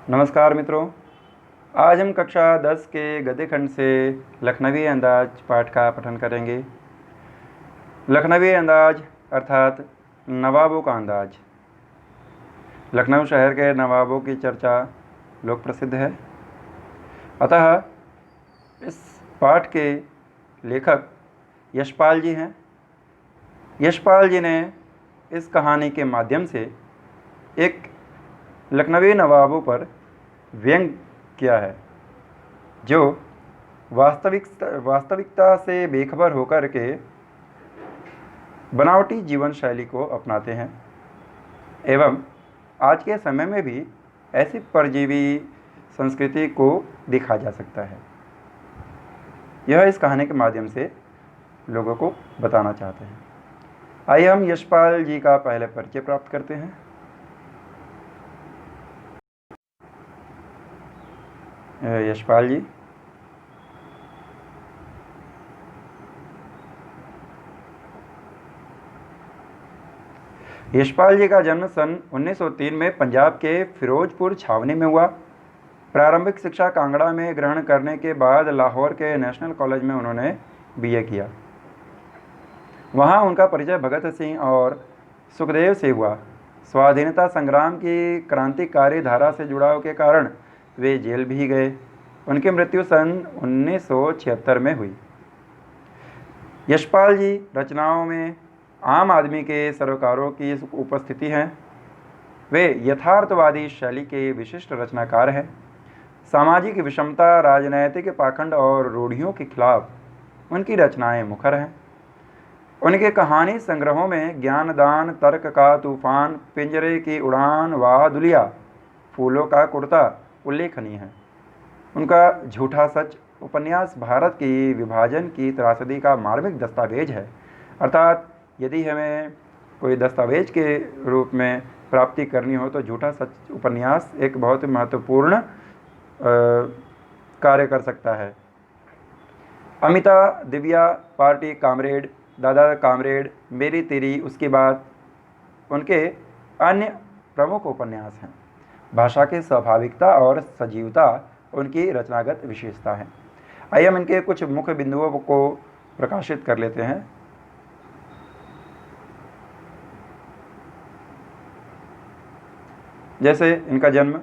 नमस्कार मित्रों। आज हम कक्षा 10 के गद्य खंड से लखनवी अंदाज पाठ का पठन करेंगे। लखनवी अंदाज अर्थात नवाबों का अंदाज। लखनऊ शहर के नवाबों की चर्चा लोक प्रसिद्ध है। अतः इस पाठ के लेखक यशपाल जी हैं। यशपाल जी ने इस कहानी के माध्यम से एक लखनवी नवाबों पर व्यंग किया है, जो वास्तविकता से बेखबर होकर के बनावटी जीवन शैली को अपनाते हैं एवं आज के समय में भी ऐसी परजीवी संस्कृति को देखा जा सकता है। यह इस कहानी के माध्यम से लोगों को बताना चाहते हैं। आइए हम यशपाल जी का पहले परिचय प्राप्त करते हैं। यशपाल जी। यशपाल जी का जन्म सन 1903 में पंजाब के फिरोजपुर छावनी में हुआ। प्रारंभिक शिक्षा कांगड़ा में ग्रहण करने के बाद लाहौर के नेशनल कॉलेज में उन्होंने बीए किया। वहां उनका परिचय भगत सिंह और सुखदेव से हुआ। स्वाधीनता संग्राम की क्रांतिकारी धारा से जुड़ाव के कारण वे जेल भी गए। उनकी मृत्यु सन 1976 में हुई। यशपाल जी रचनाओं में आम आदमी के सरोकारों की उपस्थिति है। वे यथार्थवादी शैली के विशिष्ट रचनाकार हैं। सामाजिक विषमता, राजनैतिक पाखंड और रूढ़ियों के खिलाफ उनकी रचनाएं मुखर हैं। उनके कहानी संग्रहों में ज्ञानदान, तर्क का तूफान, पिंजरे की उड़ान, वाह दुलिया, फूलों का कुर्ता उल्लेखनीय है। उनका झूठा सच उपन्यास भारत की विभाजन की त्रासदी का मार्मिक दस्तावेज है। अर्थात यदि हमें कोई दस्तावेज के रूप में प्राप्ति करनी हो तो झूठा सच उपन्यास एक बहुत महत्वपूर्ण कार्य कर सकता है। अमिता, दिव्या, पार्टी कामरेड, दादा कामरेड, मेरी तेरी, उसकी बात उनके अन्य प्रमुख उपन्यास हैं। भाषा की स्वाभाविकता और सजीवता उनकी रचनागत विशेषता है। आइए हम इनके कुछ मुख्य बिंदुओं को प्रकाशित कर लेते हैं। जैसे इनका जन्म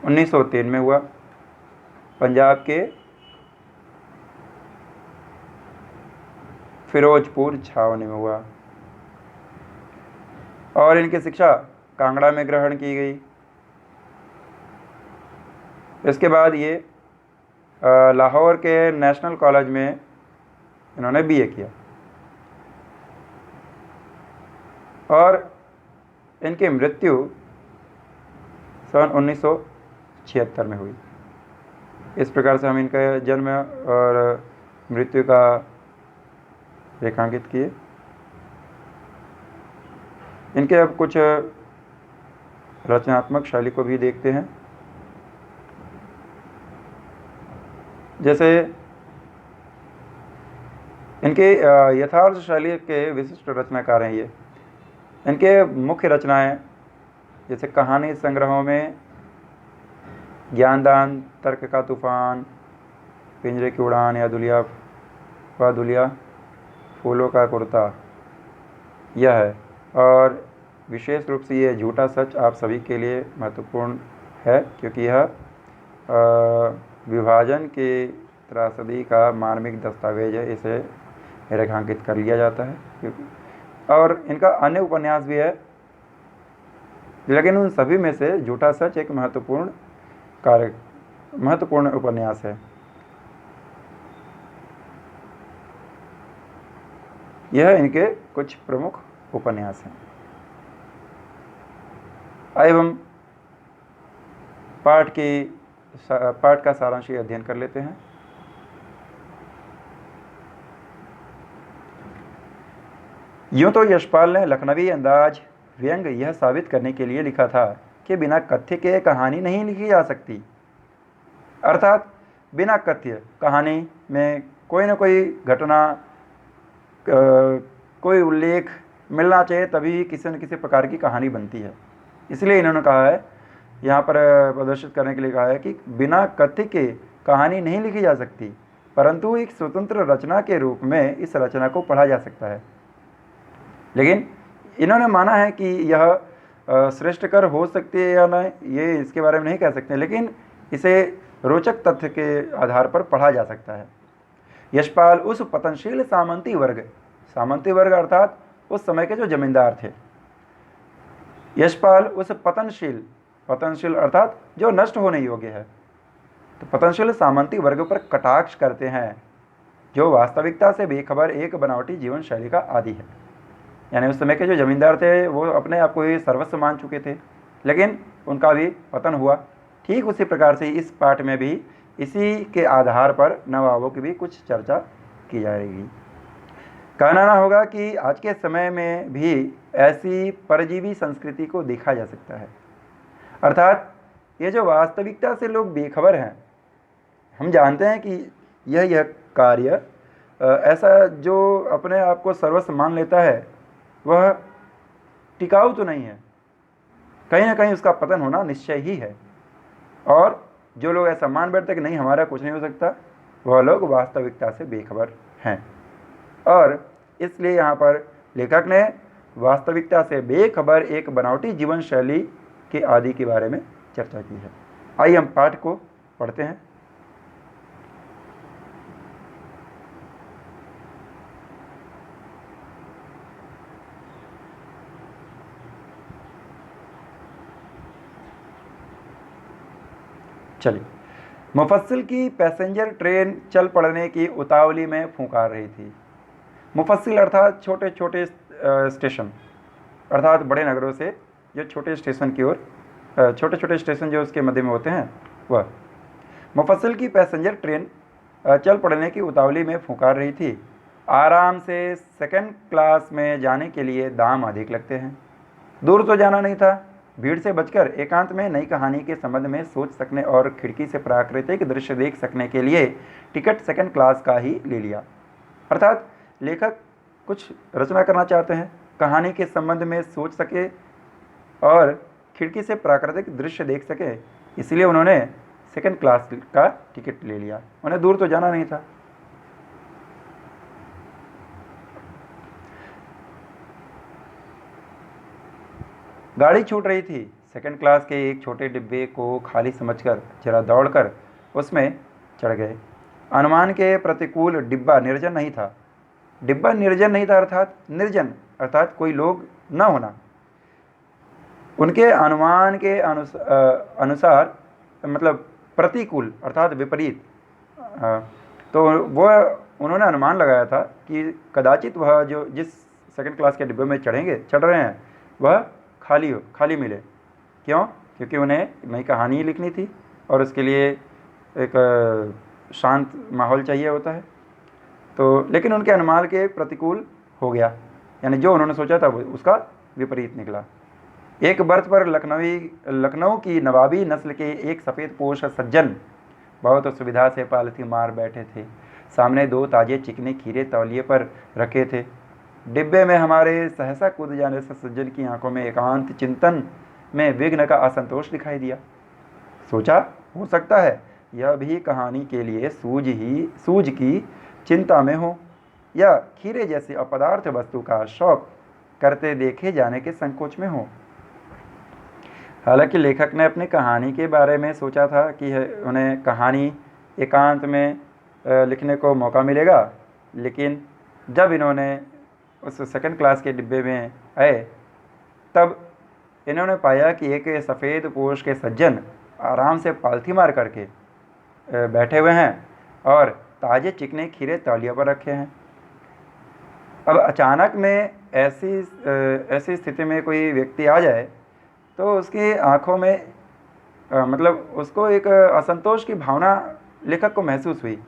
1903 में हुआ, पंजाब के फिरोजपुर छावनी में हुआ और इनकी शिक्षा कांगड़ा में ग्रहण की गई। इसके बाद ये लाहौर के नेशनल कॉलेज में इन्होंने बीए किया और इनकी मृत्यु सन 1976 में हुई। इस प्रकार से हम इनका जन्म और मृत्यु का रेखांकित किए। इनके अब कुछ रचनात्मक शैली को भी देखते हैं। जैसे इनके यथार्थ शैली के विशिष्ट रचनाकार हैं ये। इनके मुख्य रचनाएं जैसे कहानी संग्रहों में ज्ञानदान, तर्क का तूफान, पिंजरे की उड़ान या दुलिया, फूलों का कुर्ता, यह है। और विशेष रूप से ये झूठा सच आप सभी के लिए महत्वपूर्ण है, क्योंकि यह विभाजन की त्रासदी का मार्मिक दस्तावेज है। इसे रेखांकित कर लिया जाता है। और इनका अन्य उपन्यास भी है, लेकिन उन सभी में से झूठा सच एक महत्वपूर्ण उपन्यास है। यह इनके कुछ प्रमुख उपन्यास हैं। आइए हम पाठ का सारांश अध्ययन कर लेते हैं। यूं तो यशपाल ने लखनवी अंदाज व्यंग यह साबित करने के लिए लिखा था कि बिना कथ्य के कहानी नहीं लिखी जा सकती। अर्थात बिना कथ्य कहानी में कोई न कोई घटना, कोई उल्लेख मिलना चाहिए, तभी किसी न किसी प्रकार की कहानी बनती है। इसलिए इन्होंने कहा है, यहाँ पर प्रदर्शित करने के लिए कहा है कि बिना कथ्य के कहानी नहीं लिखी जा सकती, परंतु एक स्वतंत्र रचना के रूप में इस रचना को पढ़ा जा सकता है। लेकिन इन्होंने माना है कि यह श्रेष्ठकर हो सकती है या नहीं, ये इसके बारे में नहीं कह सकते, लेकिन इसे रोचक तथ्य के आधार पर पढ़ा जा सकता है। यशपाल उस पतनशील सामंती वर्ग अर्थात उस समय के जो जमींदार थे, यशपाल उस पतनशील अर्थात जो नष्ट होने योग्य है, तो पतनशील सामंती वर्ग पर कटाक्ष करते हैं, जो वास्तविकता से बेखबर एक बनावटी जीवन शैली का आदि है। यानी उस समय के जो जमींदार थे वो अपने आप को ही सर्वस्व मान चुके थे, लेकिन उनका भी पतन हुआ। ठीक उसी प्रकार से इस पाठ में भी इसी के आधार पर नवाबों की भी कुछ चर्चा की जाएगी। कहना ना होगा कि आज के समय में भी ऐसी परजीवी संस्कृति को देखा जा सकता है, अर्थात ये जो वास्तविकता से लोग बेखबर हैं। हम जानते हैं कि यह कार्य ऐसा जो अपने आप को सर्वस्व मान लेता है वह टिकाऊ तो नहीं है, कहीं ना कहीं उसका पतन होना निश्चय ही है। और जो लोग ऐसा मान बैठते कि नहीं हमारा कुछ नहीं हो सकता, वह लोग वास्तविकता से बेखबर हैं। और इसलिए यहाँ पर लेखक ने वास्तविकता से बेखबर एक बनावटी जीवन शैली के आदि के बारे में चर्चा की है। आइए हम पाठ को पढ़ते हैं। चलिए। मुफस्सिल की पैसेंजर ट्रेन चल पड़ने की उतावली में फुंकार रही थी। मुफस्सिल अर्थात छोटे छोटे स्टेशन, अर्थात बड़े नगरों से जो छोटे स्टेशन की ओर, छोटे छोटे स्टेशन जो उसके मध्य में होते हैं वह। मुफस्सिल की पैसेंजर ट्रेन चल पड़ने की उतावली में फुंकार रही थी। आराम से सेकंड क्लास में जाने के लिए दाम अधिक लगते हैं। दूर तो जाना नहीं था, भीड़ से बचकर एकांत में नई कहानी के संबंध में सोच सकने और खिड़की से प्राकृतिक दृश्य देख सकने के लिए टिकट सेकंड क्लास का ही ले लिया। अर्थात लेखक कुछ रचना करना चाहते हैं, कहानी के संबंध में सोच सके और खिड़की से प्राकृतिक दृश्य देख सके, इसलिए उन्होंने सेकंड क्लास का टिकट ले लिया। उन्हें दूर तो जाना नहीं था। गाड़ी छूट रही थी। सेकंड क्लास के एक छोटे डिब्बे को खाली समझकर जरा दौड़कर उसमें चढ़ गए। अनुमान के प्रतिकूल डिब्बा निर्जन नहीं था। डिब्बा निर्जन नहीं था अर्थात निर्जन, अर्थात कोई लोग न होना। उनके अनुमान के अनुसार मतलब प्रतिकूल अर्थात विपरीत। तो वह उन्होंने अनुमान लगाया था कि कदाचित वह जो जिस सेकंड क्लास के डिब्बे में चढ़ रहे हैं वह खाली मिले। क्यों? क्योंकि उन्हें नई कहानी लिखनी थी और उसके लिए एक शांत माहौल चाहिए होता है। तो लेकिन उनके अनुमान के प्रतिकूल हो गया, यानी जो उन्होंने सोचा था वो उसका विपरीत निकला। एक बर्थ पर लखनऊ की नवाबी नस्ल के एक सफ़ेद पोश सज्जन बहुत सुविधा से पालथी मार बैठे थे। सामने 2 ताजे चिकने खीरे तौलिए पर रखे थे। डिब्बे में हमारे सहसा कूद जाने से सज्जन की आंखों में एकांत चिंतन में विघ्न का असंतोष दिखाई दिया। सोचा हो सकता है यह भी कहानी के लिए सूझ की चिंता में हो या खीरे जैसी अपदार्थ वस्तु का शौक करते देखे जाने के संकोच में हो। हालांकि लेखक ने अपनी कहानी के बारे में सोचा था कि उन्हें कहानी एकांत में लिखने को मौका मिलेगा, लेकिन जब इन्होंने उस सेकंड क्लास के डिब्बे में आए तब इन्होंने पाया कि एक सफ़ेद पोश के सज्जन आराम से पालथी मार करके बैठे हुए हैं और ताजे चिकने खीरे तौलिया पर रखे हैं। अब अचानक में ऐसी स्थिति में कोई व्यक्ति आ जाए तो उसकी आंखों में मतलब उसको एक असंतोष की भावना लेखक को महसूस हुई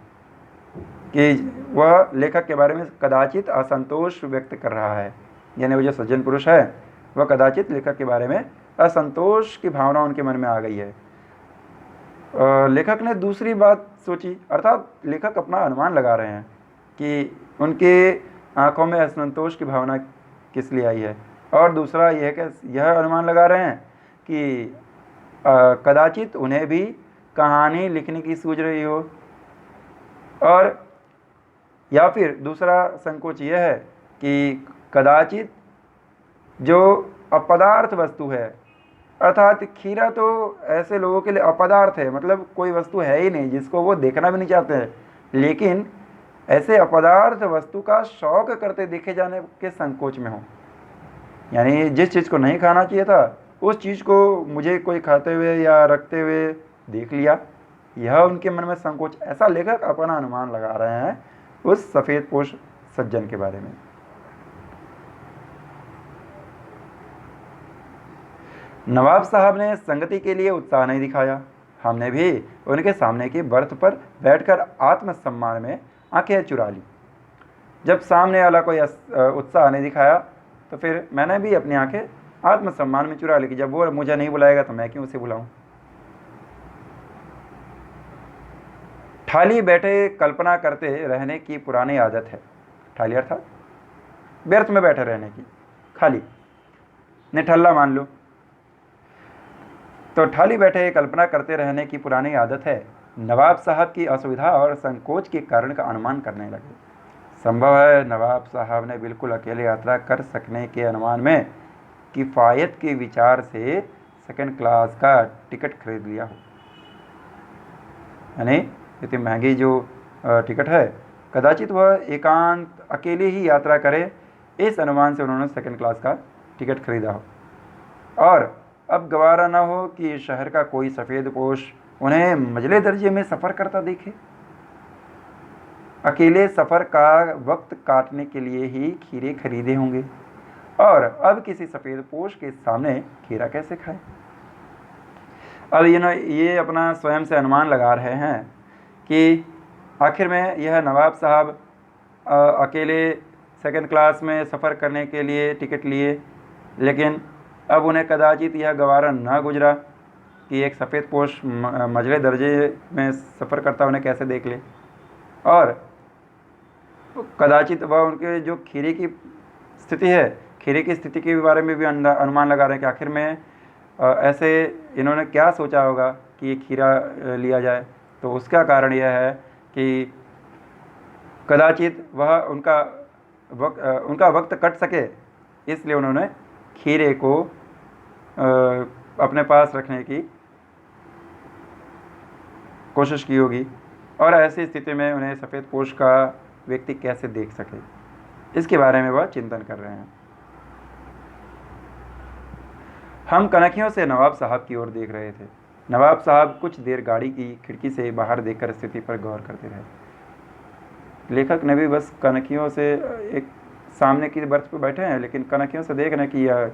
कि वह लेखक के बारे में कदाचित असंतोष व्यक्त कर रहा है। यानी वो जो सज्जन पुरुष है वह कदाचित लेखक के बारे में असंतोष की भावना उनके मन में आ गई है। लेखक ने दूसरी बात सोची, अर्थात लेखक अपना अनुमान लगा रहे हैं कि उनके आंखों में असंतोष की भावना किस लिए आई है। और दूसरा यह है कि यह अनुमान लगा रहे हैं कि कदाचित उन्हें भी कहानी लिखने की सूझ रही हो। और या फिर दूसरा संकोच यह है कि कदाचित जो अपदार्थ वस्तु है, अर्थात खीरा तो ऐसे लोगों के लिए अपदार्थ है, मतलब कोई वस्तु है ही नहीं जिसको वो देखना भी नहीं चाहते हैं, लेकिन ऐसे अपदार्थ वस्तु का शौक करते देखे जाने के संकोच में हो। यानी जिस चीज़ को नहीं खाना चाहिए था उस चीज़ को मुझे कोई खाते हुए या रखते हुए देख लिया, यह उनके मन में संकोच। ऐसा लेखक अपना अनुमान लगा रहे हैं उस सफ़ेद पोश सज्जन के बारे में। नवाब साहब ने संगति के लिए उत्साह नहीं दिखाया। हमने भी उनके सामने की बर्थ पर बैठकर आत्मसम्मान में आंखें चुरा ली। जब सामने वाला कोई उत्साह नहीं दिखाया तो फिर मैंने भी अपनी आंखें आत्मसम्मान में चुरा ली कि जब वो मुझे नहीं बुलाएगा तो मैं क्यों उसे बुलाऊं। ठाली बैठे कल्पना करते रहने की पुरानी आदत है। ठाली अर्थात व्यर्थ में बैठे रहने की, खाली निठल्ला मान लो। तो ठाली बैठे कल्पना करते रहने की पुरानी आदत है। नवाब साहब की असुविधा और संकोच के कारण का अनुमान करने लगे। संभव है नवाब साहब ने बिल्कुल अकेले यात्रा कर सकने के अनुमान में किफ़ायत के विचार से सेकंड क्लास का टिकट खरीद लिया हो। यानी इतनी महंगी जो टिकट है, कदाचित वह एकांत अकेले ही यात्रा करे, इस अनुमान से उन्होंने सेकंड क्लास का टिकट खरीदा हो। और अब गवारा न हो कि शहर का कोई सफ़ेद पोश उन्हें मजले दर्जे में सफ़र करता देखे। अकेले सफ़र का वक्त काटने के लिए ही खीरे खरीदे होंगे, और अब किसी सफ़ेद पोश के सामने खीरा कैसे खाए। अब ये अपना स्वयं से अनुमान लगा रहे हैं कि आखिर में यह नवाब साहब अकेले सेकंड क्लास में सफ़र करने के लिए टिकट लिए, लेकिन अब उन्हें कदाचित यह गवारा न गुजरा कि एक सफ़ेद पोश मजले दर्जे में सफ़र करता उन्हें कैसे देख ले। और कदाचित वह उनके जो खीरे की स्थिति है, खीरे की स्थिति के बारे में भी अनुमान लगा रहे हैं कि आखिर में ऐसे इन्होंने क्या सोचा होगा कि ये खीरा लिया जाए। तो उसका कारण यह है कि कदाचित वह उनका वक्त कट सके, इसलिए उन्होंने खीरे को अपने पास रखने की कोशिश की होगी। और ऐसी स्थिति में उन्हें सफ़ेद पोश का व्यक्ति कैसे देख सके, इसके बारे में वह चिंतन कर रहे हैं। हम कनखियों से नवाब साहब की ओर देख रहे थे। नवाब साहब कुछ देर गाड़ी की खिड़की से बाहर देखकर स्थिति पर गौर करते रहे। लेखक ने भी बस कनखियों से, एक सामने की बर्थ पर बैठे हैं, लेकिन कनखियों से देख रहे हैं कि यह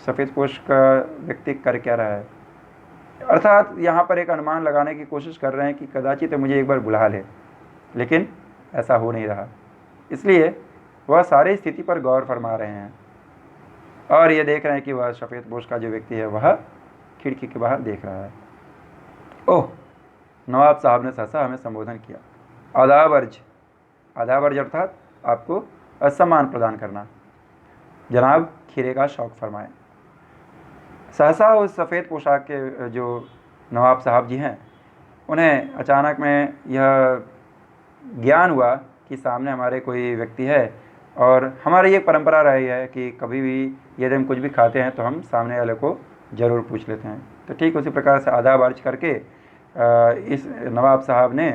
सफ़ेद पोश का व्यक्ति कर क्या रहा है। अर्थात यहाँ पर एक अनुमान लगाने की कोशिश कर रहे हैं कि कदाचित मुझे एक बार बुला ले, लेकिन ऐसा हो नहीं रहा। इसलिए वह सारी स्थिति पर गौर फरमा रहे हैं और ये देख रहे हैं कि वह सफ़ेद पोश का जो व्यक्ति है वह खिड़की के बाहर देख रहा है। ओह, नवाब साहब ने सहसा हमें संबोधन किया। आदाब अर्ज। आदाब अर्ज अर्थात आपको सम्मान प्रदान करना। जनाब, खीरे का शौक़ फरमाएं। सहसा उस सफ़ेद पोशाक के जो नवाब साहब जी हैं, उन्हें अचानक में यह ज्ञान हुआ कि सामने हमारे कोई व्यक्ति है, और हमारी ये परंपरा रही है कि कभी भी यदि हम कुछ भी खाते हैं तो हम सामने वाले को ज़रूर पूछ लेते हैं। तो ठीक उसी प्रकार से आदाब अर्ज करके इस नवाब साहब ने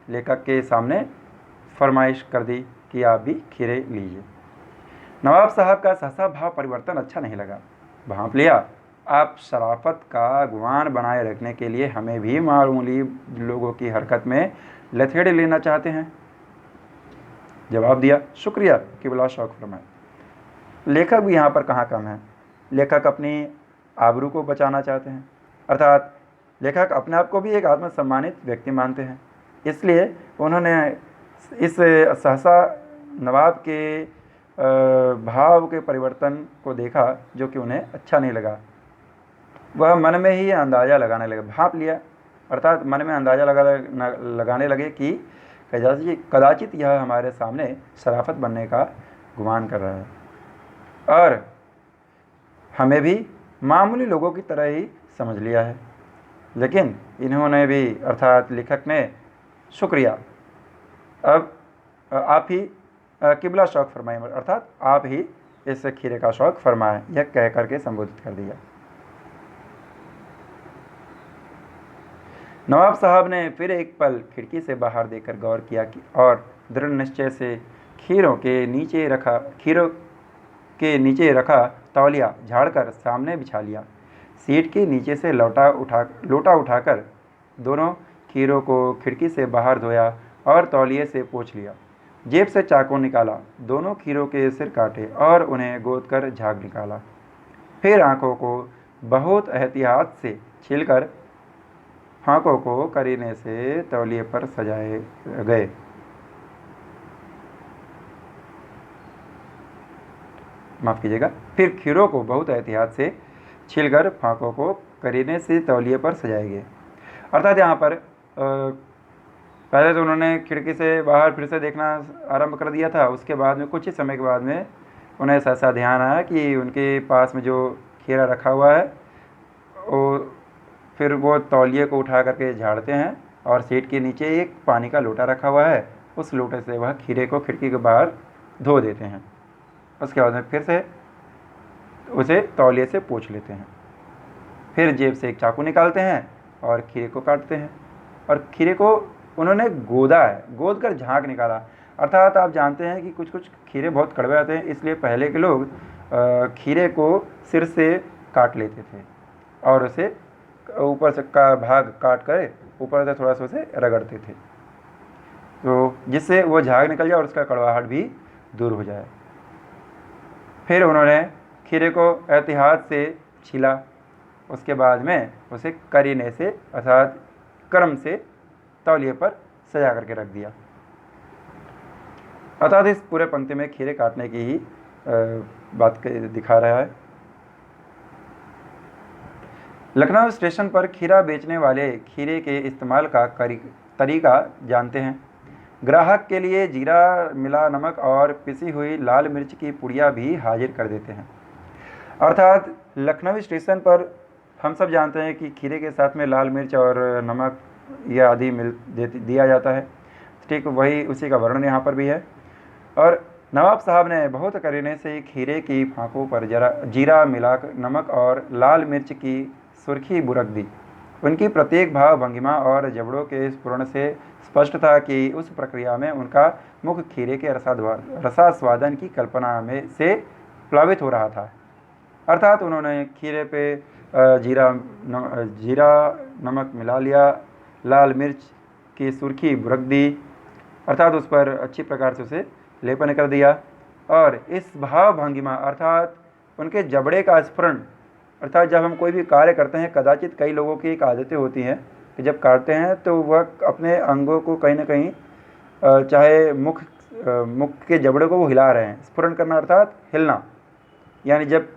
लेखक के सामने फरमाइश कर दी कि आप भी खीरे लीजिए। नवाब साहब का सहसा भाव परिवर्तन अच्छा नहीं लगा। भांप लिया, आप शराफत का गुमान बनाए रखने के लिए हमें भी मामूली लोगों की हरकत में लथेड़े लेना चाहते हैं। जवाब दिया, शुक्रिया कि बिला शौक़ फरमाए। लेखक भी यहाँ पर कहाँ कम है। लेखक अपनी आबरू को बचाना चाहते हैं, अर्थात लेखक अपने आप को भी एक आत्मसम्मानित व्यक्ति मानते हैं। इसलिए उन्होंने इस सहसा नवाब के भाव के परिवर्तन को देखा जो कि उन्हें अच्छा नहीं लगा। वह मन में ही अंदाज़ा लगाने लगे। भांप लिया अर्थात मन में अंदाज़ा लगाने लगे कि कदाचित यह हमारे सामने शराफत बनने का गुमान कर रहा है। और हमें भी मामूली लोगों की तरह ही समझ लिया है। लेकिन इन्होंने भी, अर्थात लेखक ने, शुक्रिया, अब आप ही किबला शौक फरमाए, अर्थात आप ही इस खीरे का शौक फरमाए, यह कह करके संबोधित कर दिया। नवाब साहब ने फिर एक पल खिड़की से बाहर देखकर गौर किया कि और दृढ़ निश्चय से खीरों के नीचे रखा तौलिया झाड़कर सामने बिछा लिया। सीट के नीचे से लोटा उठाकर दोनों खीरों को खिड़की से बाहर धोया और तौलिए से पोंछ लिया। जेब से चाकू निकाला, दोनों खीरों के सिर काटे और उन्हें गोद कर झाग निकाला। फिर आंखों को बहुत एहतियात से छीलकर फांकों को करीने से तौलिए पर सजाए गए। माफ़ कीजिएगा। फिर खीरों को बहुत एहतियात से छीलकर फांकों को करीने से तौलिए पर सजाए गए। अर्थात यहाँ पर पहले तो उन्होंने खिड़की से बाहर फिर से देखना आरंभ कर दिया था। उसके बाद में कुछ ही समय के बाद में उन्हें ऐसा ध्यान आया कि उनके पास में जो खीरा रखा हुआ है फिर वो तौलिए को उठा करके झाड़ते हैं और सीट के नीचे एक पानी का लोटा रखा हुआ है, उस लोटे से वह खीरे को खिड़की के बाहर धो देते हैं। उसके बाद में फिर से उसे तौलिए से पोंछ लेते हैं। फिर जेब से एक चाकू निकालते हैं और खीरे को काटते हैं। और खीरे को उन्होंने गोदा है, गोद कर झाग निकाला। अर्थात आप जानते हैं कि कुछ कुछ खीरे बहुत कड़वे आते हैं, इसलिए पहले के लोग खीरे को सिर से काट लेते थे और उसे ऊपर से का भाग काट कर ऊपर से थोड़ा सा उसे रगड़ते थे, तो जिससे वो झाग निकल जाए और उसका कड़वाहट भी दूर हो जाए। फिर उन्होंने खीरे को एहतियात से छीला। उसके बाद में उसे करीने से अर्थात क्रम से तौलिए पर सजा करके रख दिया। अर्थात इस पूरे पंक्ति में खीरे काटने की ही बात दिखा रहा है। लखनऊ स्टेशन पर खीरा बेचने वाले खीरे के इस्तेमाल का तरीका जानते हैं। ग्राहक के लिए जीरा मिला नमक और पिसी हुई लाल मिर्च की पुड़िया भी हाजिर कर देते हैं। अर्थात लखनऊ स्टेशन पर हम सब जानते हैं कि खीरे के साथ में लाल मिर्च और नमक यह आदि दिया जाता है। ठीक वही उसी का वर्णन यहाँ पर भी है। और नवाब साहब ने बहुत करीने से खीरे की फांकों पर जीरा मिलाकर नमक और लाल मिर्च की सुर्खी बुरक दी। उनकी प्रत्येक भाव भंगिमा और जबड़ों के स्फुरण से स्पष्ट था कि उस प्रक्रिया में उनका मुख खीरे के रसास्वादन की कल्पना में से प्लावित हो रहा था। अर्थात उन्होंने खीरे पे जीरा नमक मिला लिया, लाल मिर्च की सुर्खी बुरक दी, अर्थात उस पर अच्छी प्रकार से उसे लेपन कर दिया। और इस भाव भंगिमा अर्थात उनके जबड़े का स्फुरण, अर्थात जब हम कोई भी कार्य करते हैं, कदाचित कई लोगों की एक आदतें होती हैं कि जब काटते हैं तो वह अपने अंगों को कहीं ना कहीं चाहे मुख के जबड़े को वो हिला रहे हैं। स्फुरण करना अर्थात हिलना, यानी जब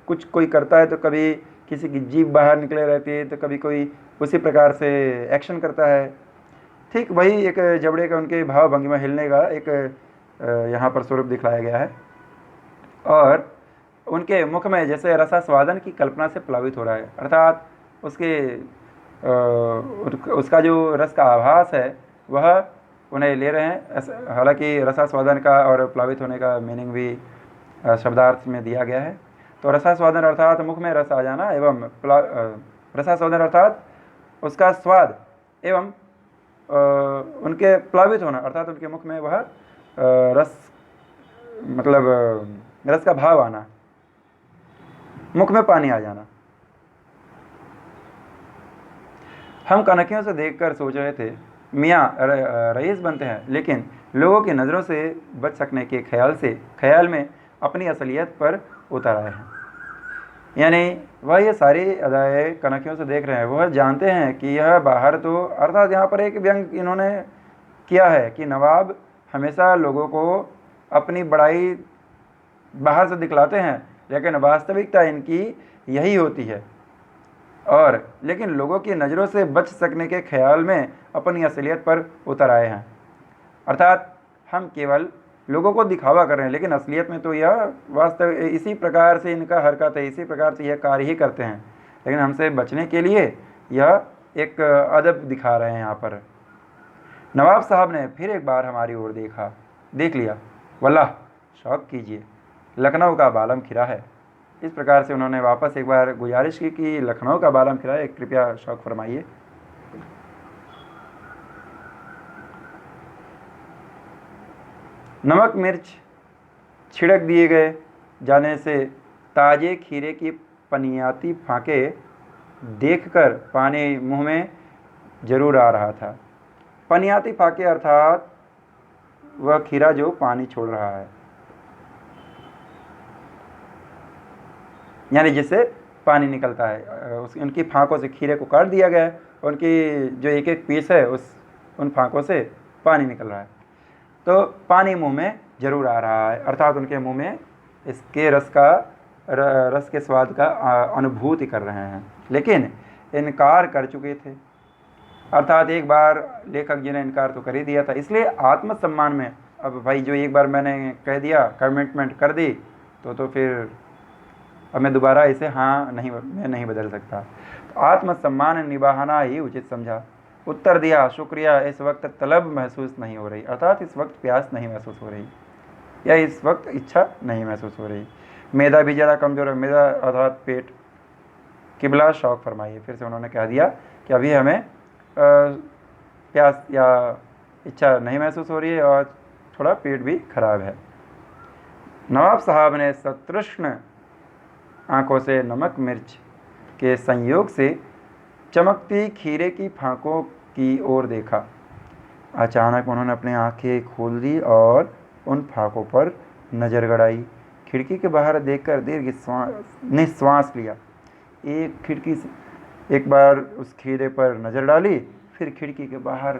कुछ कोई करता है तो कभी किसी की जीभ बाहर निकले रहती है तो कभी कोई उसी प्रकार से एक्शन करता है। ठीक वही एक जबड़े का उनके भाव भंगिमा हिलने का एक यहाँ पर स्वरूप दिखलाया गया है। और उनके मुख में जैसे रसास्वादन की कल्पना से प्लावित हो रहा है, अर्थात उसका जो रस का आभास है वह उन्हें ले रहे हैं। हालांकि रसास्वादन का और प्लावित होने का मीनिंग भी शब्दार्थ में दिया गया है। तो रसास्वादन अर्थात मुख में रस आ जाना एवं रसास्वादन अर्थात उसका स्वाद एवं उनके प्लावित होना, अर्थात उनके मुख में वह रस मतलब रस का भाव आना, मुख में पानी आ जाना। हम कनखियों से देखकर सोच रहे थे मियाँ रईस बनते हैं, लेकिन लोगों की नज़रों से बच सकने के ख्याल में अपनी असलियत पर उतर आए हैं। यानी वह ये सारी अदाएँ कनखियों से देख रहे हैं। वह जानते हैं कि यह बाहर तो, अर्थात यहाँ पर एक व्यंग इन्होंने किया है कि नवाब हमेशा लोगों को अपनी बड़ाई बाहर से दिखलाते हैं, लेकिन वास्तविकता इनकी यही होती है। और लेकिन लोगों की नज़रों से बच सकने के ख्याल में अपनी असलियत पर उतर आए हैं। अर्थात हम केवल लोगों को दिखावा कर रहे हैं, लेकिन असलियत में तो यह वास्तव इसी प्रकार से इनका हरकत है, इसी प्रकार से यह कार्य ही करते हैं, लेकिन हमसे बचने के लिए यह एक अदब दिखा रहे हैं यहाँ पर। नवाब साहब ने फिर एक बार हमारी ओर देख लिया। वल्लाह, शौक कीजिए, लखनऊ का बालम खिरा है। इस प्रकार से उन्होंने वापस एक बार गुजारिश की कि लखनऊ का बालम खिरा है, कृपया शौक फरमाइए। नमक मिर्च छिड़क दिए गए जाने से ताजे खीरे की पनियाती फाँके देखकर पानी मुंह में जरूर आ रहा था। पनियाती फाँके अर्थात वह खीरा जो पानी छोड़ रहा है, यानी जिससे पानी निकलता है। उनकी फाँकों से खीरे को काट दिया गया है, उनकी जो एक एक पीस है उन फाँकों से पानी निकल रहा है, तो पानी मुंह में जरूर आ रहा है, अर्थात उनके मुंह में इसके रस के स्वाद का अनुभूति कर रहे हैं, लेकिन इनकार कर चुके थे। अर्थात एक बार लेखक जी ने इनकार तो कर ही दिया था, इसलिए आत्मसम्मान में अब भाई जो एक बार मैंने कह दिया, कमिटमेंट कर दी, तो फिर अब मैं दोबारा इसे मैं नहीं बदल सकता। तो आत्मसम्मान निभाना ही उचित समझा। उत्तर दिया, शुक्रिया, इस वक्त तलब महसूस नहीं हो रही, अर्थात इस वक्त प्यास नहीं महसूस हो रही, या इस वक्त इच्छा नहीं महसूस हो रही। मैदा भी ज़रा कमज़ोर है, मैदा अर्थात पेट। किबला, शौक फरमाइए। फिर से उन्होंने कह दिया कि अभी हमें प्यास या इच्छा नहीं महसूस हो रही है और थोड़ा पेट भी खराब है। नवाब साहब ने सतृष्ण आंखों से नमक मिर्च के संयोग से चमकती खीरे की फाँकों की ओर देखा। अचानक उन्होंने अपनी आंखें खोल दी और उन फाँकों पर नज़र गड़ाई। खिड़की के बाहर देखकर दीर्घ निश्वास लिया। खिड़की से एक बार उस खीरे पर नज़र डाली, फिर खिड़की के बाहर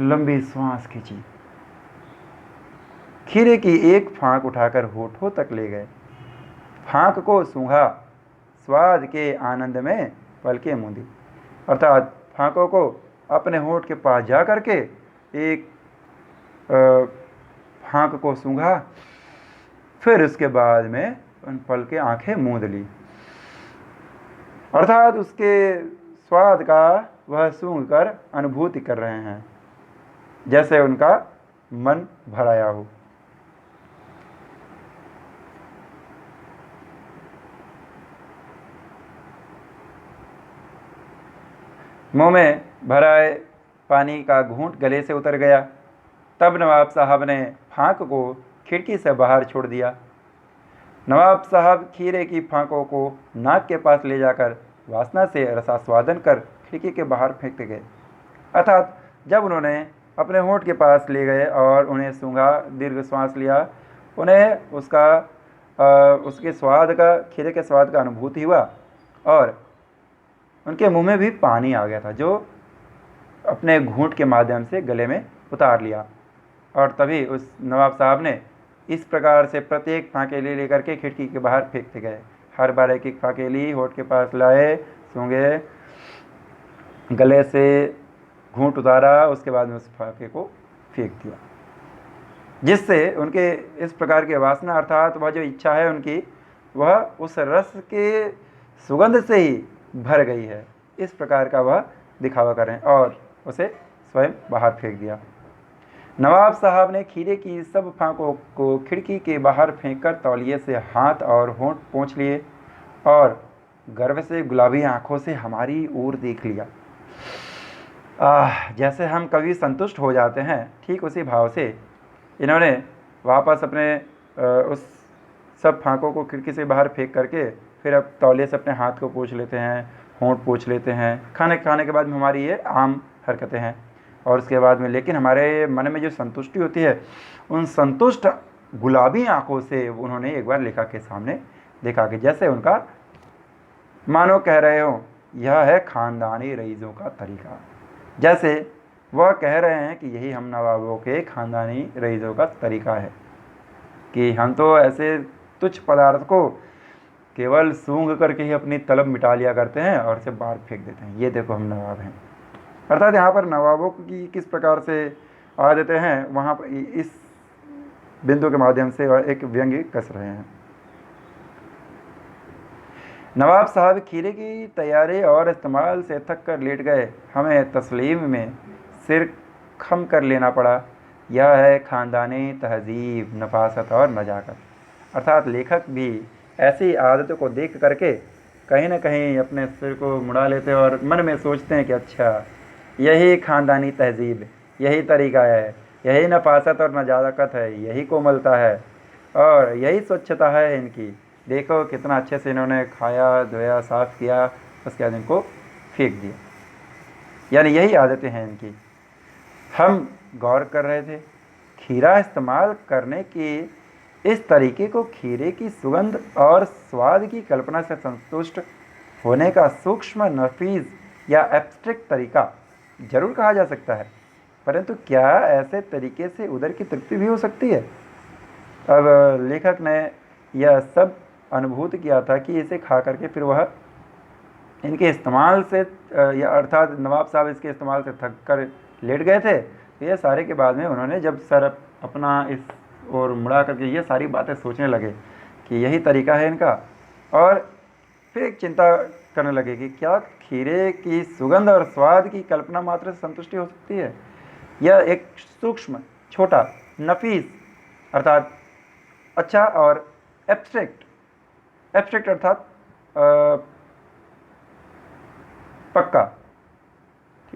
लंबी सांस खींची। खीरे की एक फाँक उठाकर होठों तक ले गए, फाँक को सूंघा, स्वाद के आनंद में पलकें मूंदी, अर्थात फाँकों को अपने होठ के पास जा करके एक फाँक को सूंघा, फिर उसके बाद में उन पल के आंखें मूंद ली, अर्थात उसके स्वाद का वह सूंघ कर अनुभूति कर रहे हैं, जैसे उनका मन भर आया हो। मुंह में भराए पानी का घूंट गले से उतर गया। तब नवाब साहब ने फाँक को खिड़की से बाहर छोड़ दिया। नवाब साहब खीरे की फाँकों को नाक के पास ले जाकर वासना से रसास्वादन कर खिड़की के बाहर फेंकते गए, अर्थात जब उन्होंने अपने होंठ के पास ले गए और उन्हें सूंघा, दीर्घ श्वास लिया, उन्हें उसके स्वाद का, खीरे के स्वाद का अनुभूति हुआ और उनके मुंह में भी पानी आ गया था, जो अपने घूंट के माध्यम से गले में उतार लिया। और तभी उस नवाब साहब ने इस प्रकार से प्रत्येक फाँके ले करके खिड़की के बाहर फेंकते गए। हर बार एक एक फाँके ली, होठ के पास लाए, सूंघे, गले से घूंट उतारा, उसके बाद में उस फाँके को फेंक दिया, जिससे उनके इस प्रकार के वासना अर्थात वह जो इच्छा है उनकी, वह उस रस के सुगंध से ही भर गई है। इस प्रकार का वह दिखावा करें और उसे स्वयं बाहर फेंक दिया। नवाब साहब ने खीरे की सब फाँकों को खिड़की के बाहर फेंककर तौलिए से हाथ और होंठ पोंछ लिए और गर्व से गुलाबी आंखों से हमारी ओर देख लिया। जैसे हम कभी संतुष्ट हो जाते हैं, ठीक उसी भाव से इन्होंने वापस अपने उस सब फाँकों को खिड़की से बाहर फेंक करके फिर अब तौलिए से अपने हाथ को पोंछ लेते हैं, होंठ पोंछ लेते हैं। खाने के बाद में हमारी ये आम हरकतें हैं। और उसके बाद में लेकिन हमारे मन में जो संतुष्टि होती है, उन संतुष्ट गुलाबी आंखों से उन्होंने एक बार लेखक के सामने देखा कि जैसे उनका मानो कह रहे हो यह है ख़ानदानी रईसों का तरीका, जैसे वह कह रहे हैं कि यही हम नवाबों के ख़ानदानी रईसों का तरीका है कि हम तो ऐसे तुच्छ पदार्थ को केवल सूंघ करके ही अपनी तलब मिटा लिया करते हैं और इसे बाहर फेंक देते हैं। ये देखो हम नवाब हैं। अर्थात यहाँ पर नवाबों की किस प्रकार से आदतें हैं, वहाँ पर इस बिंदु के माध्यम से वह एक व्यंग्य कस रहे हैं। नवाब साहब खीरे की तैयारी और इस्तेमाल से थक कर लेट गए। हमें तस्लीम में सिर खम कर लेना पड़ा। यह है ख़ानदानी तहजीब, नफासत और नजाकत। अर्थात लेखक भी ऐसी आदतों को देख करके कहीं ना कहीं अपने सिर को मुड़ा लेते हैं और मन में सोचते हैं कि अच्छा, यही ख़ानदानी तहजीब, यही तरीका है, यही नफासत और नजाकत है, यही कोमलता है और यही स्वच्छता है इनकी। देखो कितना अच्छे से इन्होंने खाया, धोया, साफ़ किया, उसके बाद इनको फेंक दिया। यानी यही आदतें हैं इनकी। हम गौर कर रहे थे, खीरा इस्तेमाल करने की इस तरीके को खीरे की सुगंध और स्वाद की कल्पना से संतुष्ट होने का सूक्ष्म, नफीस या एब्स्ट्रैक्ट तरीका जरूर कहा जा सकता है, परंतु क्या ऐसे तरीके से उदर की तृप्ति भी हो सकती है? अब लेखक ने यह सब अनुभूत किया था कि इसे खा करके फिर वह इनके इस्तेमाल से या अर्थात नवाब साहब इसके इस्तेमाल से थक कर लेट गए थे। तो ये सारे के बाद में उन्होंने जब सर अपना इस और मुड़ा करके ये सारी बातें सोचने लगे कि यही तरीका है इनका, और फिर एक चिंता करने लगे कि क्या खीरे की सुगंध और स्वाद की कल्पना मात्र से संतुष्टि हो सकती है? यह एक सूक्ष्म, छोटा, नफीस अर्थात अच्छा और एब्स्ट्रैक्ट अर्थात पक्का,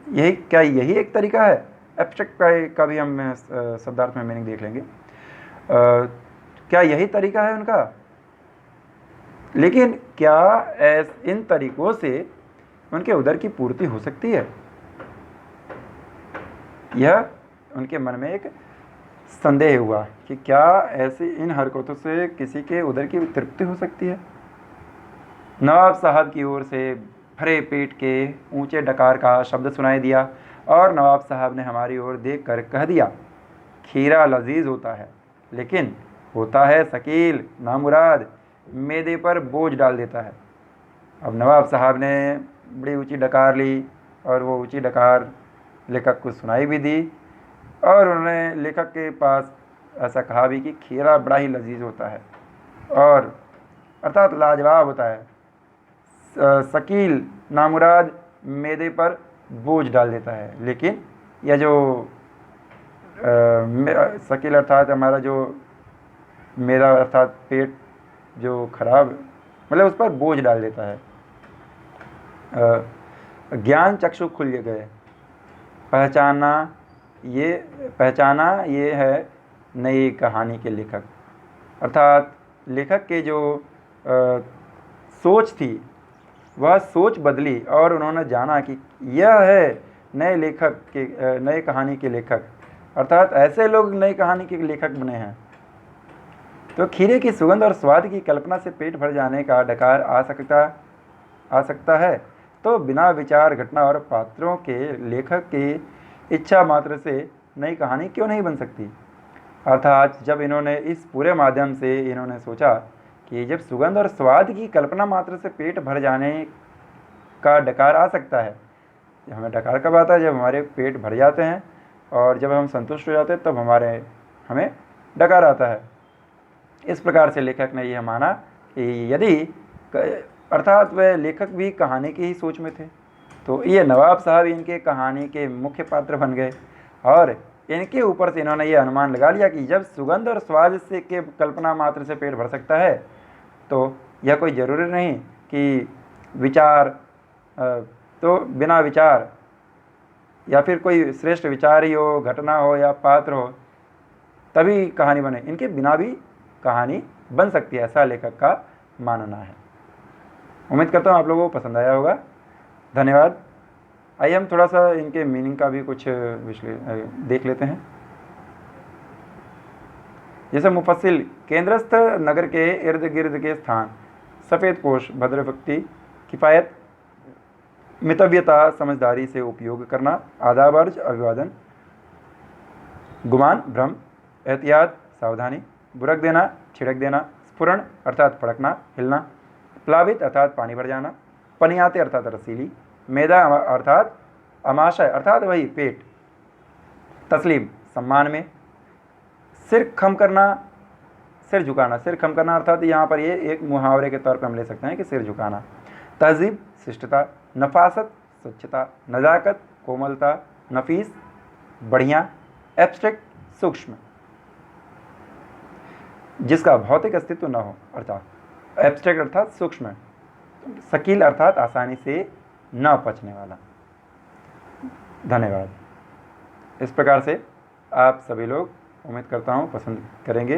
यही एक तरीका है? एब्स्ट्रैक्ट का भी हम शब्दार्थ में मीनिंग देख लेंगे। क्या यही तरीका है उनका? लेकिन क्या इन तरीकों से उनके उदर की पूर्ति हो सकती है? यह उनके मन में एक संदेह हुआ कि क्या ऐसी इन हरकतों से किसी के उदर की तृप्ति हो सकती है? नवाब साहब की ओर से भरे पेट के ऊंचे डकार का शब्द सुनाई दिया और नवाब साहब ने हमारी ओर देख कर कह दिया, खीरा लजीज होता है, लेकिन होता है शकील, नामुराद, मैदे पर बोझ डाल देता है। अब नवाब साहब ने बड़ी ऊंची डकार ली और वो ऊंची डकार लेखक को सुनाई भी दी और उन्होंने लेखक के पास ऐसा कहा भी कि खीरा बड़ा ही लजीज होता है और अर्थात लाजवाब होता है, शकील, नामुराद, मैदे पर बोझ डाल देता है। लेकिन यह जो शकील अर्थात हमारा जो मेरा अर्थात पेट जो खराब, मतलब उस पर बोझ डाल देता है। ज्ञान चक्षु खुल गए, पहचाना ये है नई कहानी के लेखक। अर्थात लेखक के जो सोच थी वह सोच बदली और उन्होंने जाना कि यह है नए कहानी के लेखक, अर्थात ऐसे लोग नई कहानी के लेखक बने हैं। तो खीरे की सुगंध और स्वाद की कल्पना से पेट भर जाने का डकार आ सकता है, तो बिना विचार, घटना और पात्रों के लेखक की इच्छा मात्र से नई कहानी क्यों नहीं बन सकती? अर्थात जब इन्होंने इस पूरे माध्यम से इन्होंने सोचा कि जब सुगंध और स्वाद की कल्पना मात्र से पेट भर जाने का डकार आ सकता है, हमें डकार कब आता है? जब हमारे पेट भर जाते हैं और जब हम संतुष्ट हो जाते हैं तब हमें डकार आता है। इस प्रकार से लेखक ने यह माना कि यदि अर्थात वह लेखक भी कहानी की ही सोच में थे, तो ये नवाब साहब इनके कहानी के मुख्य पात्र बन गए और इनके ऊपर से इन्होंने ये अनुमान लगा लिया कि जब सुगंध और स्वाद से के कल्पना मात्र से पेट भर सकता है, तो यह कोई ज़रूरी नहीं कि तो बिना विचार या फिर कोई श्रेष्ठ विचार ही हो, घटना हो या पात्र हो तभी कहानी बने। इनके बिना भी कहानी बन सकती है, ऐसा लेखक का मानना है। उम्मीद करता हूँ आप लोगों को पसंद आया होगा। धन्यवाद। आइए हम थोड़ा सा इनके मीनिंग का भी कुछ देख लेते हैं। जैसे मुफस्सिल, केंद्रस्थ नगर के इर्द गिर्द के स्थान, सफ़ेद पोश, भद्रभक्ति, किफ़ायत, मितव्यता, समझदारी से उपयोग करना, आदाब, अर्ज, अभिवादन, गुमान, भ्रम, एहतियात, सावधानी, बुरक देना, छिड़क देना, स्फुरण अर्थात फड़कना, हिलना, प्लावित अर्थात पानी भर जाना, पनियाते अर्थात रसीली, मैदा अर्थात अमाशय अर्थात वही पेट, तस्लीम सम्मान में, सिर खम करना, सिर झुकाना, सिर खम करना अर्थात यहाँ पर ये एक मुहावरे के तौर पर हम ले सकते हैं कि सिर झुकाना। तहजीब शिष्टता, नफासत स्वच्छता, नज़ाकत कोमलता, नफीस बढ़िया, एब्स्ट्रैक्ट सूक्ष्म, जिसका भौतिक अस्तित्व न हो, अर्थात एब्स्ट्रैक्ट अर्थात सूक्ष्म, शकील अर्थात आसानी से न पचने वाला। धन्यवाद। इस प्रकार से आप सभी लोग उम्मीद करता हूँ पसंद करेंगे।